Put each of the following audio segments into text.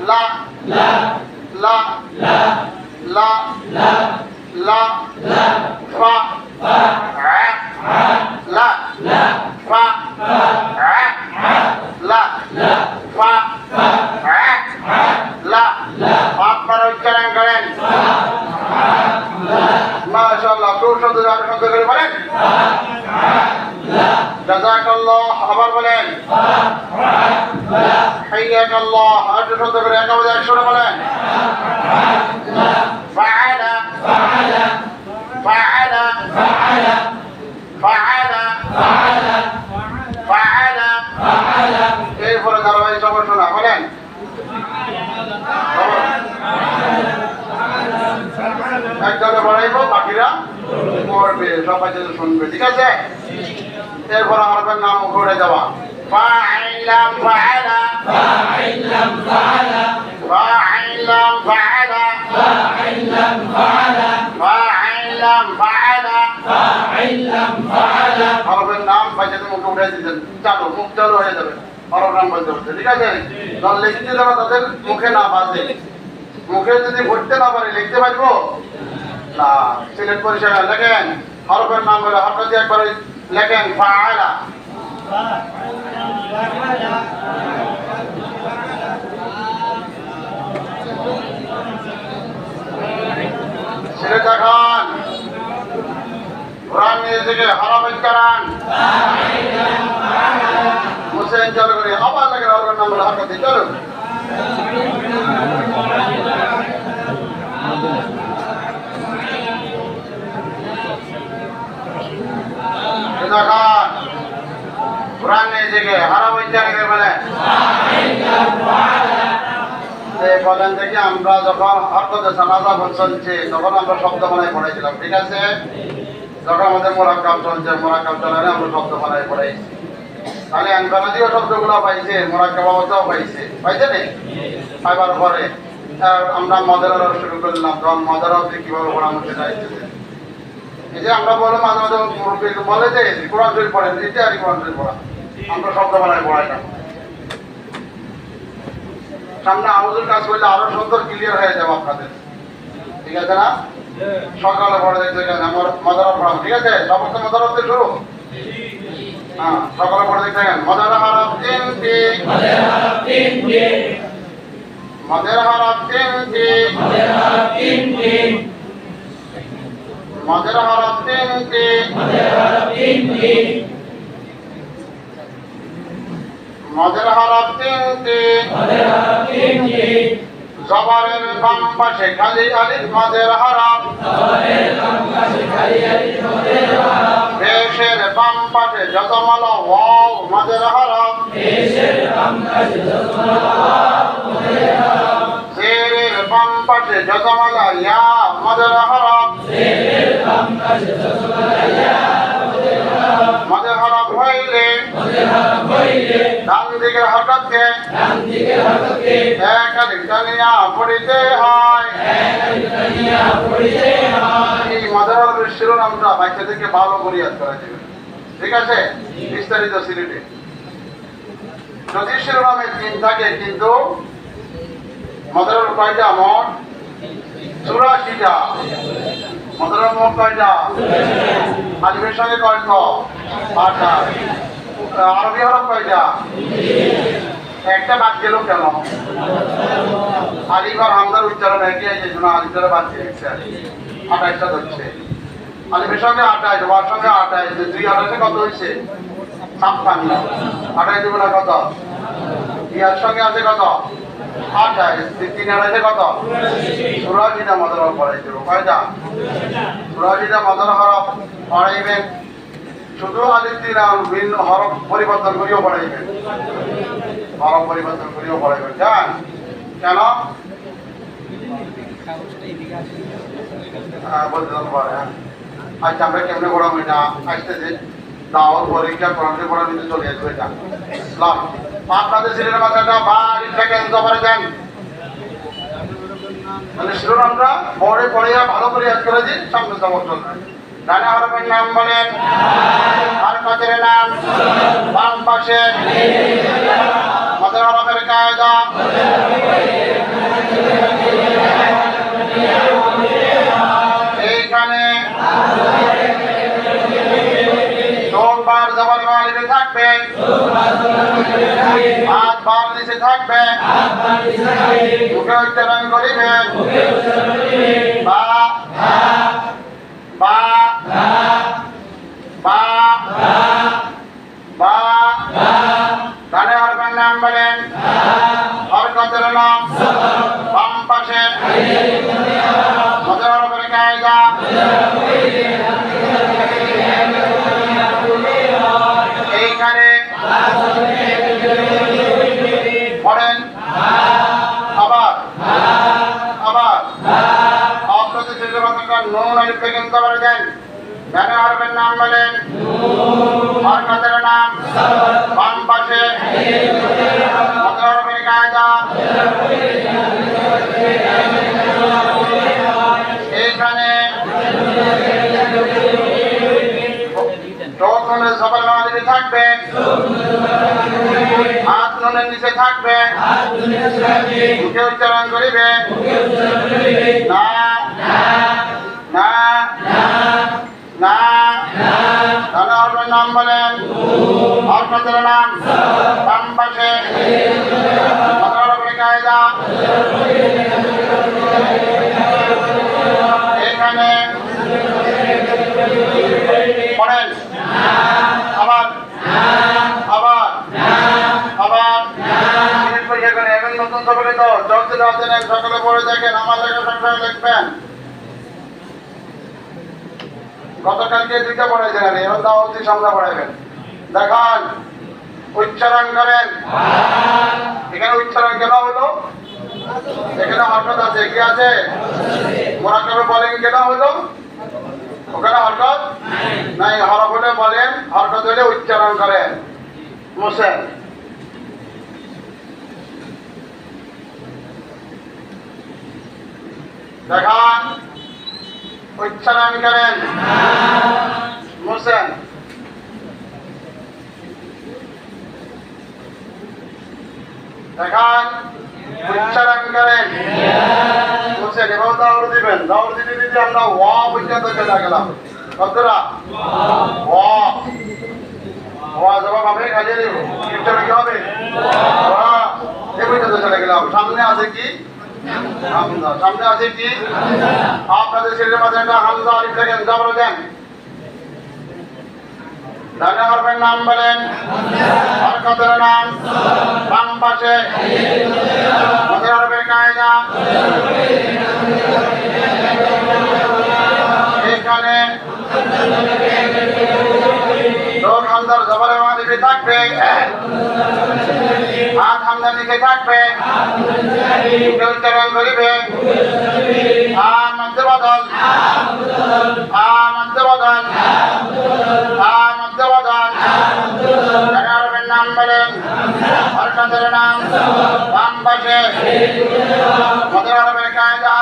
লা লা লা লা ফা লা ফা লা ফা লা আপনারা উচ্চারণ করেন মাশাআল্লাহ। খুব সুন্দর আরো সুন্দর করে বলেন জাযাকাল্লাহ। আবার বলেন হাইয়াকাল্লাহ। আরো সুন্দর করে একেবারে একসাথে বলেন ফাআলা ফাআলা ফাআলা ফাআলা ফাআলা ফাআলা। এরপরে ধারাবাহিক সমস্যা না বলেন একজনে বাড়াইবো বাকিরা পড়বে, সবাই যেন শুনবে, ঠিক আছে? এরপর আমাদের নাম ঘুরে যাওয়া ফাইলাম ফাআলা ফাইলাম ফাআলা ফাইলাম ফাআলা ফাইলাম ফাআলা ফাইলাম ফাআলা ফাইলাম ফাআলা। আমাদের নাম বাচ্চাদের মুখে উঠে দিতেন, চালু মুখ চালু হয়ে যাবে, আমার নাম বলতে হচ্ছে, ঠিক আছে? যখন লিখতে যাবো তাদের মুখে না বাজে, মুখে যদি পড়তে না পারে লিখতে পারবো না। সিলেট পরিষেবা লেখেন হরফের নাম বলে হরফ দিয়ে একবার লেখেন ফাআলা। সিলেট এখন কোরআন মিউজিকে হরফ উচ্চারণ মুসেন চালু করে আবার লেখেন হরফের নাম বলে হরফ দিয়ে চলুন। কোরআন নিজেকে হারাম উচ্চারণে বলেন বলেন দেখি আমরা যখন অর্থ সানাজা চলছে তখন আমরা শব্দ বানাই পড়াইছিলাম, ঠিক আছে? যখন আমাদের মোরাক্কাব চলছে মোরাক্কাব চলারে আমরা শব্দ বানাই পড়াইছি, তাহলে আনবানাদিও শব্দগুলো পাইছে, মোরাক্কাব অবস্থাও পাইছে, পাইছে নেই? পাইবার পরে আমরা মদারা শুরু করলাম, তখন মদারা কিভাবে পড়ানো সেটা এই যে আমরা বললাম মাঝে মাঝে মুরব্বী বলে যে কোরআন শরীফ পড়েন, এটা আর কোরআন শরীফ পড়া আমরা শব্দ বানায় পড়াই না। সামনে আউজুর কাজ করলে আরো সুন্দর ক্লিয়ার হয়ে যাবে আপনাদের, ঠিক আছে না? সকালে পড়ে দেখতে গেলেন আমার মদারা পড়াবো, ঠিক আছে? সমস্ত মদারা হতে শুরু, হ্যাঁ সকালে পড়ে দেখতে গেলেন মদারা হারাপ তিনটি মদারা হারাপ তিনটি মদের হরফ তিনটি মদের হরফ তিনটি জবরের বাম পাশে খালি আলিফ মদের হরফ পেশের বাম পাশে যতমালা ওয়াও মদের হরফ জেরের বাম পাশে যতমালা ইয়া মদের হরফ মদের হরফ হইলে ডান দিকের হরফকে এক আলিফ টানিয়া পড়িতে হয়। এই মদের হরফের শিরোনামটা বাচ্চাদেরকে ভালো করে ইয়াদ করা যাবে, ঠিক আছে? বিস্তারিত সিলেটে যদি শিরোনামে 3 থাকে কিন্তু মদের হরফ কয়টা? মোট 84টা। মদের হরফ মোট কয়টা? আলিফের সঙ্গে কয়টা? 8টা। আরবি হরফ কয়টা? একটা বাদ গেল কেন? আলিফ আর হামজার উচ্চারণ একই, এই জন্য আলিফটা বাদ দিয়ে দিচ্ছে, 28টা ধরছে। আলিফের সঙ্গে 28, ওয়ার সঙ্গে 28, 2 28 কত হয়েছে? 56। 28 দুগুণা কত? ইয়ার সঙ্গে আছে কত? 28, 3 28 কত? 84টা মদের হরফ পড়াই দেবো। কয়টা? 84টা মদের হরফ পড়াইবেন। শুধু আলিফ দিয়ে না, ভিন্ন হরফ পরিবর্তন করিও পড়াইবেন, হরফ পরিবর্তন করিও পড়াইবেন। জান কেন? বলতে পারে। আচ্ছা আমরা কেমনে পড়াবো এটা আসতেছে দাওয়াত পরীক্ষা কোরআনের পড়া নিতে চলে আসবে। এটা ইসলাম আপনাদের ছেলের মাথাটা বাড়ি থেকে জবারে দেন, মানে শিরোনামটা পড়ে পড়ে ভালো করে ইয়াদ করে দিন, সামনে যাবো চলবে। ডানে হরফের নাম বলেন, আর কাজের নাম বাম পাশে মদের হরফের কায়দা এইখানে সোমবার জবর মালিকে থাকবে, হাত বার নিচে থাকবে, মুখে উচ্চারণ করিবে বা বা বা বা ডানে হরফের নাম বলেন, হরকতের নাম বাম পাশে, মধ্যে হরফের কায়দা এইখানে পড়েন। আবার আবার আপনাদের শেষে কথা নুন আলিফ থেকে করে দেন। ডানে হরফের নাম বলেন, হরকতের নাম বাম পাশে, মধ্যে হরফের কায়দা এইখানে চোখ নুনের জবর মালিকে থাকবে, হাত নুনের নিচে থাকবে, মুখে উচ্চারণ করিবে না না না। ডানে হরফের নাম বলেন, হরকতের নাম বাম পাশে, মধ্যে হরফের কায়দা এখানে পড়েন। আবার আবার আবার এখন নতুন সকলে তো চলছিল আছেন, সকালে পড়ে দেখেন, আমার লেখা সংখ্যা লিখবেন। গতকালকে দুইটা পড়াইছেন, এবার দাওয়াতি সামনে পড়াইবেন। দেখান, উচ্চারণ করেন। এখানে উচ্চারণ কেন হলো? এখানে হরকত আছে, কি আছে? মোরাক্কাবে বলেন কেন হলো? ওখানে হরকত নাই, হরফ হলে বলেন, হরকত হলে উচ্চারণ করেন। মুসেন দেখান, উচ্চারণ করেন। মুসেন দেখান, উচ্চারণ করেন। মুসেন এবার দাওয়ার দিবেন, দাওয়ার দিতে দিতে আমরা ওয়া পর্যন্ত চলে গেলাম। কতটা ওয়া ওয়া জবাব আমি খালিয়ে দেব, উচ্চারণ কি হবে? ওয়া এই পর্যন্ত চলে গেলাম। সামনে আছে কি? হামজা। সামনে আছে কি? আপনাদের শরীরের মাঝে একটা হামজা আলিফ থেকে জবর দেন। ডানে হরফের নাম বলেন, হরকতের নাম বাম পাশে, মধ্যে হরফের কায়দা এখানে চোখ হামজার জবরের মাঝে থাকবে, হাত হামজার নিচে থাকবে, উচ্চারণ করিবে মধ্যে বদল মধ্যে বদল মধ্যে বদল। ডানে হরফের নাম বলেন, হরকতের নাম বাম পাশে, মধ্যে হরফের কায়দা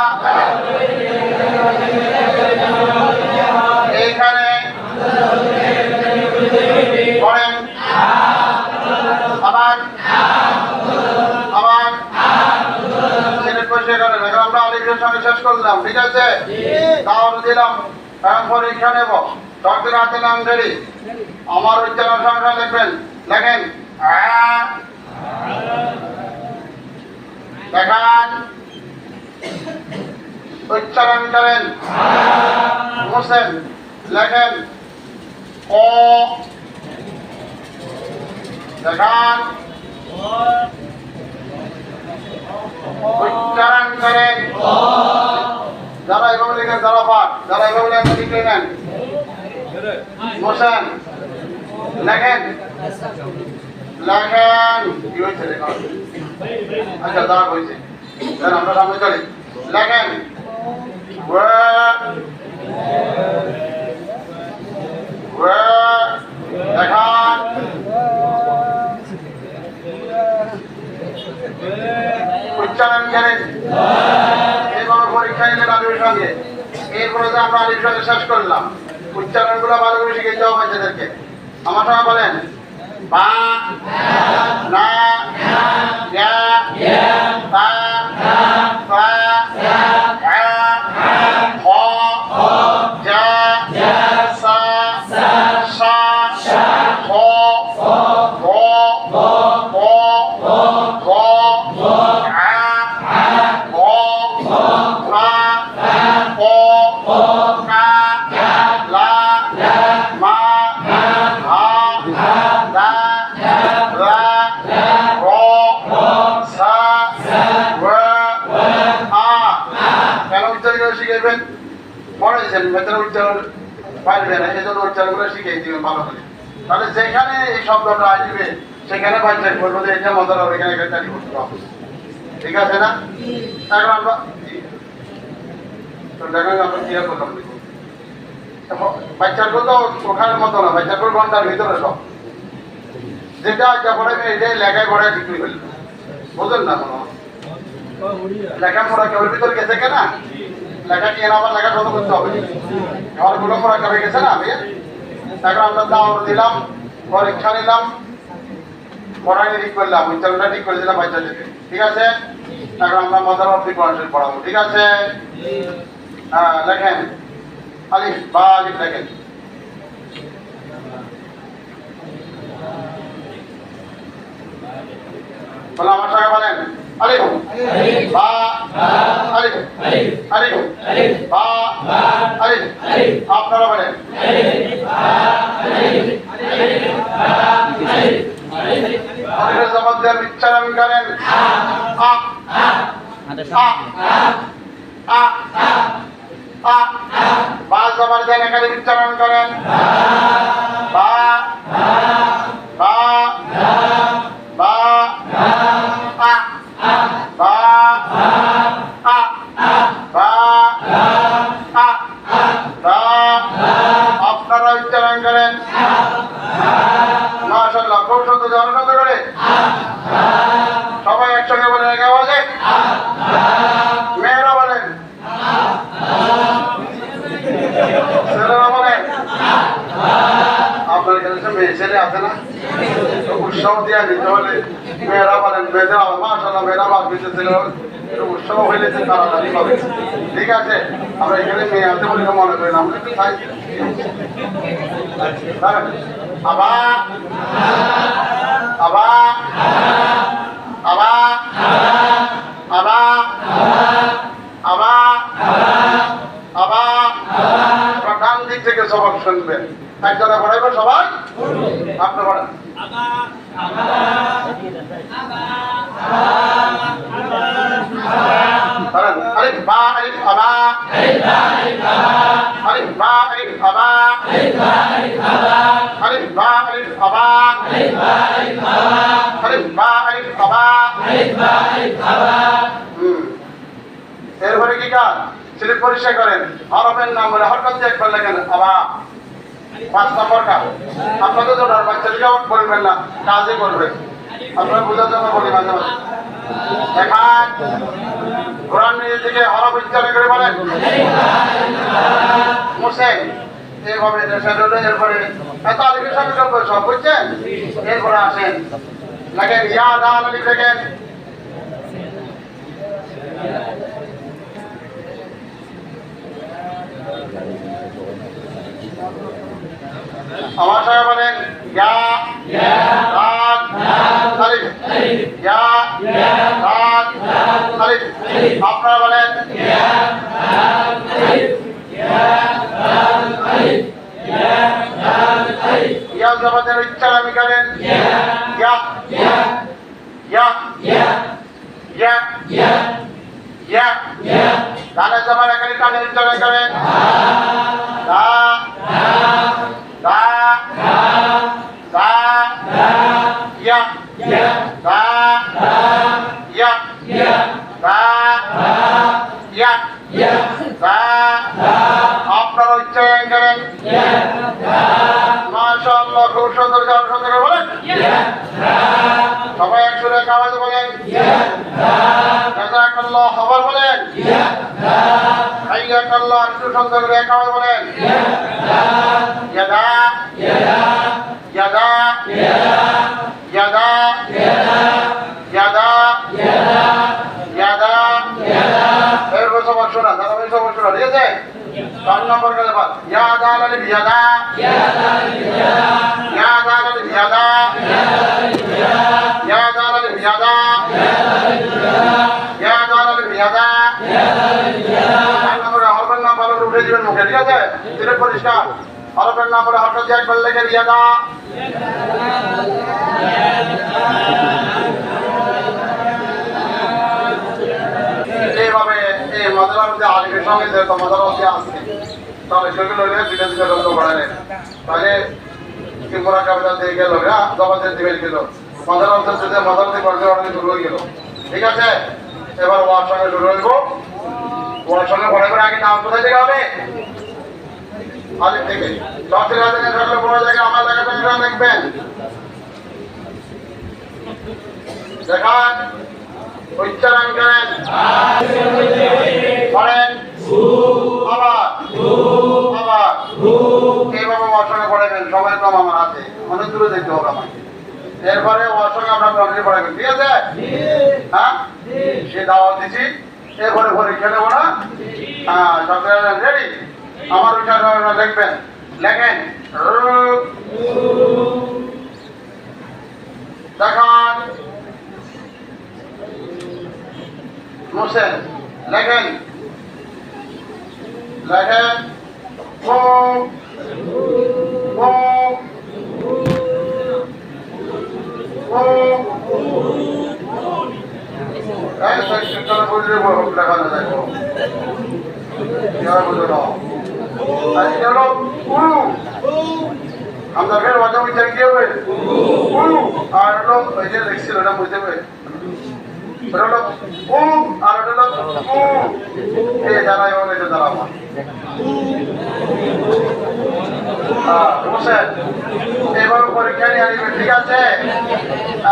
এইখানে পড়েন। আবার আবার আমরা আলিফের সঙ্গে শেষ করলাম, ঠিক আছে? দাওয়াত দিলাম, এখন পরীক্ষা নেব। ডক্টর হাতে নাম ধরি, আমার উচ্চারণ সংখ্যা লিখবেন। লেখেন দেখান, উচ্চারণ করেন। মুসেন লেখেন ও দেখান, উচ্চারণ করেন। যারা এভাবে লিখেন তারা পাঠ, যারা এভাবে লেখেন লিখে নেন। মুসেন লেখেন লেখেন কি হয়েছে? আচ্ছা দাঁড়া হয়েছে, আমরা সামনে চলি। লেখেন দেখান, উচ্চারণ করেন। এইভাবে পরীক্ষা নিলেন আলিফের সঙ্গে। এরপরে তো আমরা আলিফের সঙ্গে শেষ করলাম। উচ্চারণ গুলো ভালো করে শিখে যাও বাচ্চাদেরকে। আমার সঙ্গে বলেন, বা না তা তা খ যা সা সা খ গ গ ঘ আ গ ঘা ক কা লা মা হা দা রা র সা আ কেন উচ্চারণ করে শিখাইবেন পড়াইছেন ভেতরে উচ্চারণ পারবে না এই জন্য উচ্চারণ করে শিখিয়ে দিবেন ভালো করে তাহলে যেখানে এই শব্দটা আসবে সেখানে বাচ্চাকে বলবো যে এটা মজার হবে এখানে একটা চাকরি করতে হবে ঠিক আছে না এখন আমরা তো দেখেন আমরা কি করলাম বাচ্চার তো ওখানের মতো না বাচ্চার ঘন্টার ভিতরে সব যেটা যা পড়াবে এটাই লেখায় পড়ায় ঠিক হইল বুঝলেন না কোনো লেখা পড়া কেউ ভিতরে গেছে কেনা লেখা নিয়ে আবার লেখা কত করতে হবে আমার গুলো পড়া কেউ গেছে না আমি এখন আমরা দাওয়ার দিলাম পরীক্ষা নিলাম পড়াই ঠিক করলাম উচ্চারণটা ঠিক করে দিলাম বাচ্চাদেরকে ঠিক আছে এখন আমরা মজার অব্দি কোরআন শরীফ পড়াবো ঠিক আছে হ্যাঁ লেখেন আলিফ বা আলিফ লেখেন বলে আমার সঙ্গে বলেন আলিফ বা আলিফ আলিফ বা আলিফ আপনারা বলেন আলিফের জবাব দিয়ে উচ্চারণ করেন আ আ আ আ বা জবাব দিয়ে এখানে উচ্চারণ করেন বা বা বা আ বা আ বা আ বা আপনারা উচ্চারণ করেন মাশাআল্লাহ খুব সুন্দর জনশব্দ করে সবাই একসঙ্গে বলেন এক আওয়াজে মেয়েরা বলেন ছেলেরা বলেন আপনার কাছে মেয়ে ছেলে আছে না উৎসাহ দিয়ে দিতে হলে মেয়েরা বলেন মেয়েদের মাশাআল্লাহ মেয়েরা বাদ দিতে ছেলে উৎসাহ হইলে যে তাড়াতাড়ি হবে ঠিক আছে আমরা এখানে মেয়ে আছে বলে মনে করি না আমরা একটু চাই আবার আবার আবার আবার আবার আবার ডান দিক থেকে সবক শুনবেন একজনে পড়াইবে সবাই আপনি পড়েন আলিফ বা আলিফ আবা আলিফ বা আলিফ আবা আলিফ বা আলিফ আবা আলিফ বা আলিফ আবা এরপরে কি কাজ স্লিপ পরিষ্কার করেন হরফের নাম বলে হরকত দিয়ে একবার লেখেন আবা 5 নম্বর কাজ আপনাদের তো বাচ্চাদেরকে বলবেন না কাজে করবেন আপনারা বোঝার জন্য বলি মাঝে মাঝে দেখান কোরআন নিজে থেকে হরফ উচ্চারণ করে বলেন মুসেন এইভাবে এরপরে এত আলিফের সঙ্গে সব বুঝছেন এরপরে আসেন লেখেন ইয়া দাল আলিফ লেখেন আমার সঙ্গে বলেন ইয়া দাল আলিফ ইয়া দাল আলিফ আপনারা বলেন ইয়া জবাদের উচ্চারণ আমি করেন ইয়া ইয়া ইয়া ইয়া ইয়া দালের জবান এখানে কানে উচ্চারণ করেন দা দা দা ইয়া দা ইয়া দা ইয়া দা আপনারা উচ্চারণ করেন মাশাআল্লাহ খুব সুন্দর গান সুন্দর বলেন সবাই একসাথে আওয়াজে বলেন জাযাকাল্লাহ খবর বলেন হাইয়াকাল্লাহ একটু সুন্দর করে এক আওয়াজ বলেন ইয়াদা ইয়াদা ইয়াদা ইয়াদা ইয়াদা না যারা ওই সব শোনা ঠিক আছে 4 নম্বর কাজে বাদ ইয়া দালাল বিয়াদা ইয়া দালাল বিয়াদা ইয়া দালাল বিয়াদা ইয়া দালাল বিয়াদা 4 নম্বরে হরফের নাম ভালো করে উঠে দিবেন মুখে ঠিক আছে এটা পরিষ্কার হরফের নাম বলে হঠাৎ দিয়ে একবার লেখে বিয়াদা এইভাবে এই মাদ্রাসার মধ্যে আলিমের সঙ্গে যে মাদ্রাসা আছে তাহলে সেগুলো হলে দুটো দুটো রক্ত বাড়ালেন তাহলে কিংবা কবিতা দিয়ে গেল জবাদের দিবে গেল মাদ্রাসা যদি মাদ্রাসা পড়তে পড়তে শুরু হয়ে গেল ঠিক আছে এবার ওয়ার সঙ্গে শুরু হইব ওয়ার সঙ্গে পড়ে করে আগে নাম কোথায় থেকে হবে আলিম থেকে চর্চা থেকে থাকলে কোনো জায়গায় আমার লেখাটা দেখবেন দেখান উচ্চারণ করেন পড়েন আবার এইভাবে ওর সঙ্গে পড়াবেন সবাই কম আমার হাতে অনেক দূরে দেখতে হবে আমাকে এরপরে ওর সঙ্গে আপনার কমপ্লিট পড়াবেন ঠিক আছে হ্যাঁ সে দাওয়াত দিচ্ছি এরপরে পরীক্ষা নেবো না হ্যাঁ সব রেডি আমার উচ্চারণ লিখবেন লেখেন দেখান মুসেন লেখেন লেখেন ও ও ও এই সেকশনটা বুঝলে লেখা না দেখো ইয়ার বুঝো না তাই হলো আমরা ফের ওটা উচ্চারণ কি হবে আর হলো ওই যে লিখছিল ওটা বুঝতে হবে হলো আর হলো এই জানাই হবে এটা দ্বারা আমার বুঝছেন এবার পরীক্ষা নিয়ে আসবেন ঠিক আছে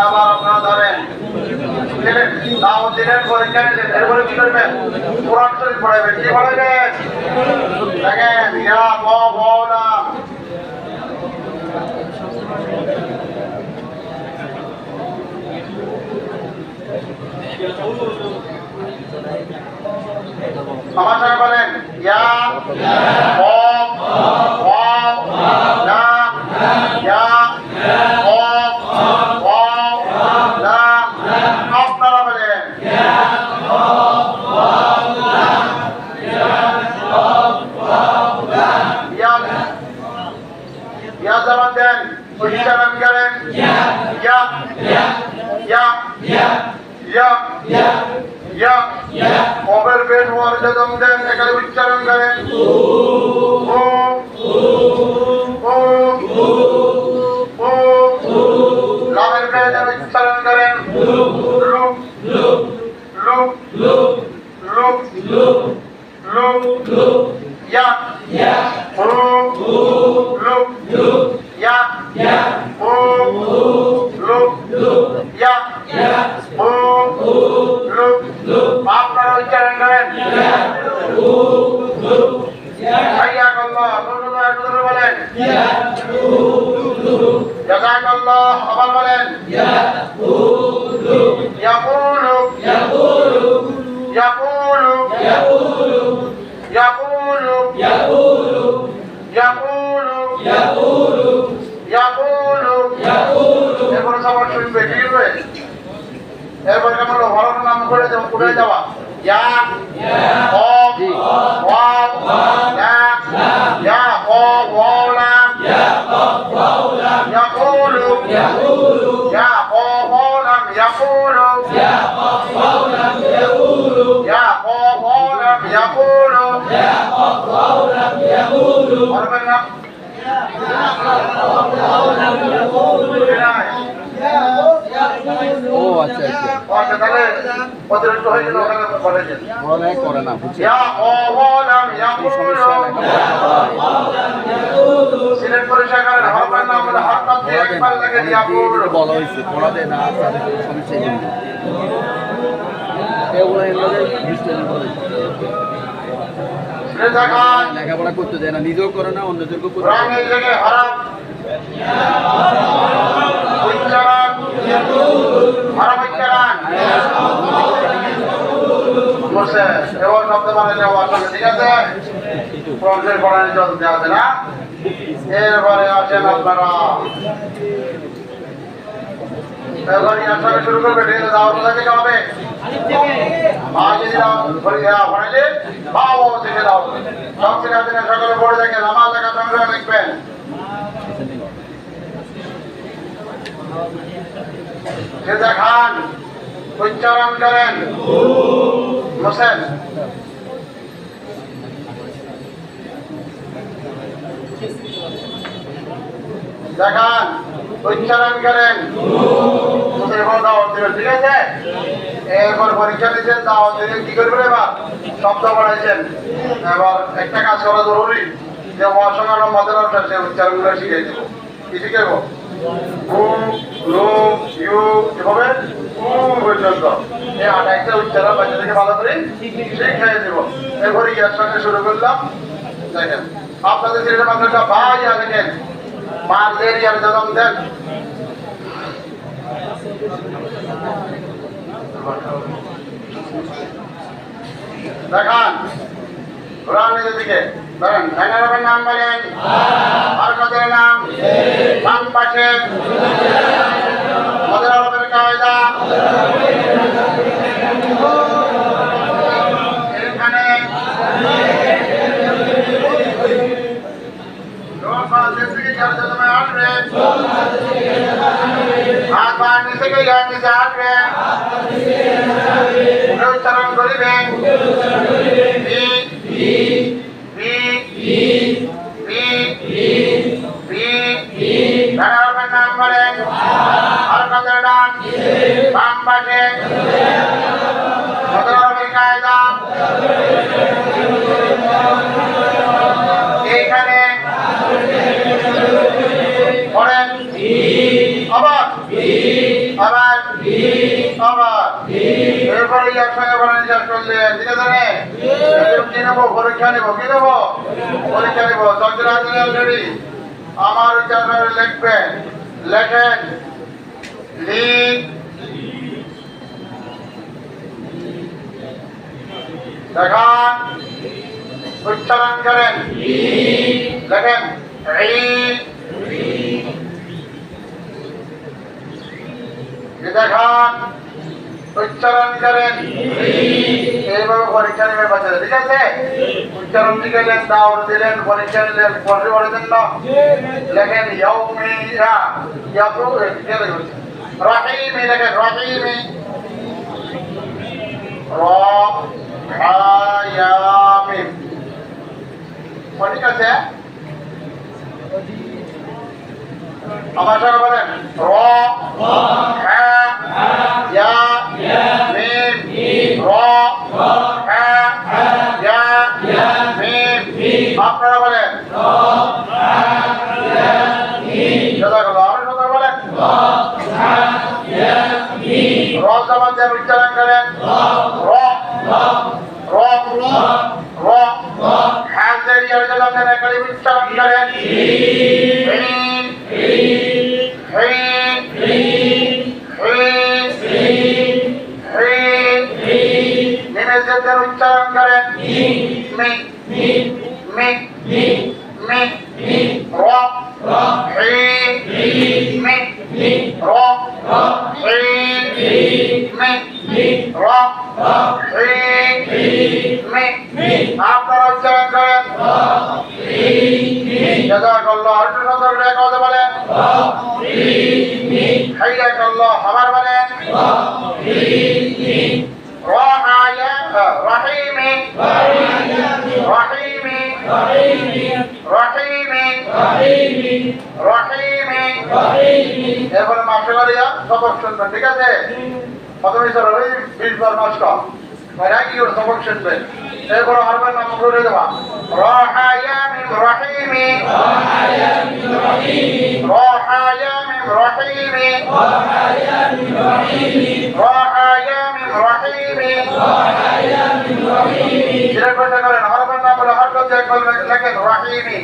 আবার আপনারা ধরেন তাও দিনের পরীক্ষা নিলেন এরপরে কি করবেন কোরআন শরীফ পড়াবেন কি পড়াবেন দেখেন ইয়া বলা আমার সঙ্গে বলেন ইয়া আপনারা বলেন ইয়া জবান দেন উচ্চারণ করেন ইয়া ওভার পেট ওয়ার যদম দেন এখানে উচ্চারণ করেন ও লামের পেট উচ্চারণ করেন লুক লুক লুক লুক ইয়া লুক ইয়া লুক ইয়া আপনারা উচ্চারণ করেন বলেন আবার বলেন এরপরে সবার শুনবে কি হবে এরপরে আমরা ভালো নাম করে উঠে যাওয়া ইয়া ও আচ্ছা আচ্ছা তাহলে অতিরিক্ত হয়ে গেল মনে করে না বুঝছি সিলেট পরিষ্কার করেন হরফের নাম বলে হরফ দিয়ে একবার লাগে বলা হয়েছে পড়াতে না তাদের কোনো সমস্যা নেই এগুলো লেখাপড়া করতে দেয় না নিজেও করে না অন্যদেরকেও করতে বসে এবার শব্দ বানাইলে ওয়ার সঙ্গে ঠিক আছে প্রবেশের পড়ানি চলতে আছে না এরপরে আসেন আপনারা এবারে ইয়ার সঙ্গে শুরু করবে ঠিক আছে দাওয়াত কোথা থেকে হবে আগে দিলাম বানাইলে বাবা থেকে দাও সব শেখাতে না সকালে পড়ে দেখেন আমার লেখা সংগ্রহ লিখবেন যে দেখান উচ্চারণ করেন হোসেন দেখান উচ্চারণ করেন দাওয়াত দিবেন ঠিক আছে এরপর পরীক্ষা দিচ্ছেন দাওয়াত দিলে কি করবেন এবার শব্দ বাড়াইছেন এবার একটা কাজ করা জরুরি যে অসংখ্য মদের সে উচ্চারণগুলো শিখিয়ে দেবো কি শিখাবো এভাবে পর্যন্ত এই 28টা উচ্চারণ বাচ্চা থেকে ভালো করে শিখিয়ে দেবো এরপরে ইয়ার সঙ্গে শুরু করলাম দেখেন আপনাদের ছেলেটা মাত্রটা ভাই দেখেন মাদের ইয়ার জন্ম দেন দেখান কোরআন নিজের দিকে ধরেন ধ্যানের নাম বলেন আর কাদের নাম বাম পাশে মদের আরবের কায়দা এখানে হাত পা নিচে গিয়ে নিচে আসবে উচ্চারণ করিবেন নাম বলেন আর কাদের নাম বাম পাশে কায়দা এইখানে পড়েন আবার আবার আবার এরপরে একসঙ্গে বলেন শেষ করলেন ঠিক আছে কি নেবো পরীক্ষা নেবো কি নেবো পরীক্ষা নেবো অলরেডি আমার উচ্চারণ লিখবেন লেখেন দেখান উচ্চারণ করেন লেখেন দেখান উচ্চারণ করেন এইভাবে পরীক্ষা নেবেন বাচ্চাদের ঠিক আছে উচ্চারণ শিখাইলেন দাওয়াত দিলেন পরীক্ষা নিলেন পড়তে পারছেন না লেখেন রহিমি লেখেন রহিমি ঠিক আছে আমার সঙ্গে বলেন আপনারা বলেন বলেন উচ্চারণ করেন উচ্চারণ করেন উচ্চারণ করেন আপনারা উচ্চারণ করেন বলেন আমার বলেন রহিমি রহিমি রহিমি রহিমি এরপরে মাস্টার করিয়া সবক শুনবেন ঠিক আছে প্রথমে স্যার ওই 20 বার নষ্ট কি করে সবক শুনবেন এরপরে হারবার নাম করে দেওয়া রহায়ামি রহিমি রহায়ামি রহিমি রহায়ামি রহিমি সেটা করতে করেন হারবার নাম বলে হর করতে লেখেন রহিমি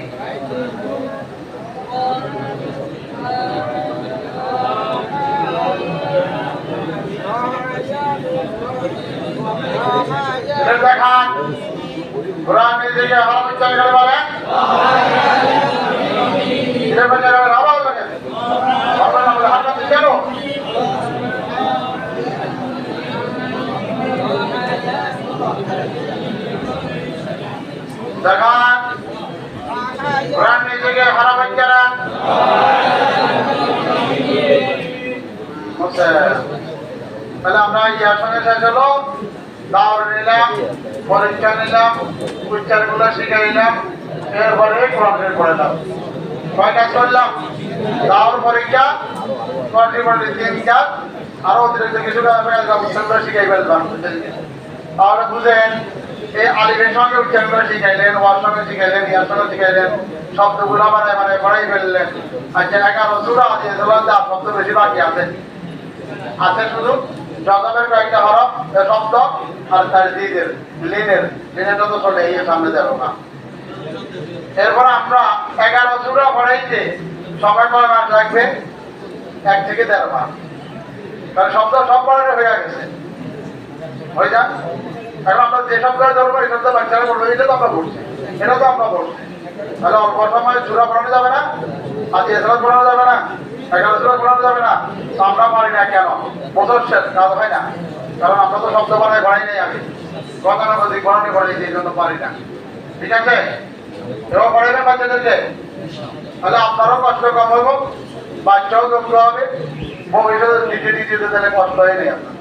থেকে খারাপ হচ্ছে না তাহলে আমরা ইয়ার সঙ্গে শেষ হলো দাওর নিলাম পরীক্ষা নিলাম উচ্চারণগুলো শিখাইলাম এরপরে কোরআন পড়ালাম কয় কাজ করলাম দাওর পরীক্ষা কন্ট্রিবিউটর 3 কাজ আরো অতিরিক্ত কিছু উচ্চারণগুলো শিখাই ফেললাম তাহলে বুঝেন এই আলিফের সঙ্গে উচ্চারণগুলো শিখাইলেন ওয়ার সঙ্গে শিখাইলেন ইয়ার সঙ্গে শিখাইলেন শব্দগুলো পড়াই ফেললেন আচ্ছা 11 সূরা আছে যা শব্দ বেশি বাকি আছে শুধু জগমের কয়েকটা হরফ শব্দ আর তার লিনের তো চলে এই সামনে যাবো না এরপর আমরা 11 সূরা পড়াইতে সময় কয় মাস লাগবে 1 থেকে 1.5 মাস কারণ শব্দ সব পড়ানো হয়ে গেছে হয়ে যান এখন আমরা যে শব্দটা ধরবো এই শব্দ বাচ্চারা বলবো এটা তো আমরা পড়ছি এটা তো আমরা পড়ছি তাহলে অল্প সময় সূরা পড়ানো যাবে না আজ এসরাত পড়ানো যাবে না 11 সূরা পড়ানো যাবে না তো আমরা পারি না কেন বছর শেষ কাজ হয় না কারণ আমরা তো শব্দ পড়াই নাই আমি গতানুগতিক পড়ানি পড়াইছি এই জন্য পারি না ঠিক আছে এবার পড়াইবেন বাচ্চাদেরকে তাহলে আপনারও কষ্ট কম হইব বাচ্চাও দক্ষ হবে ভবিষ্যতে দিতে দিতে তাহলে কষ্ট হয় নেই আপনার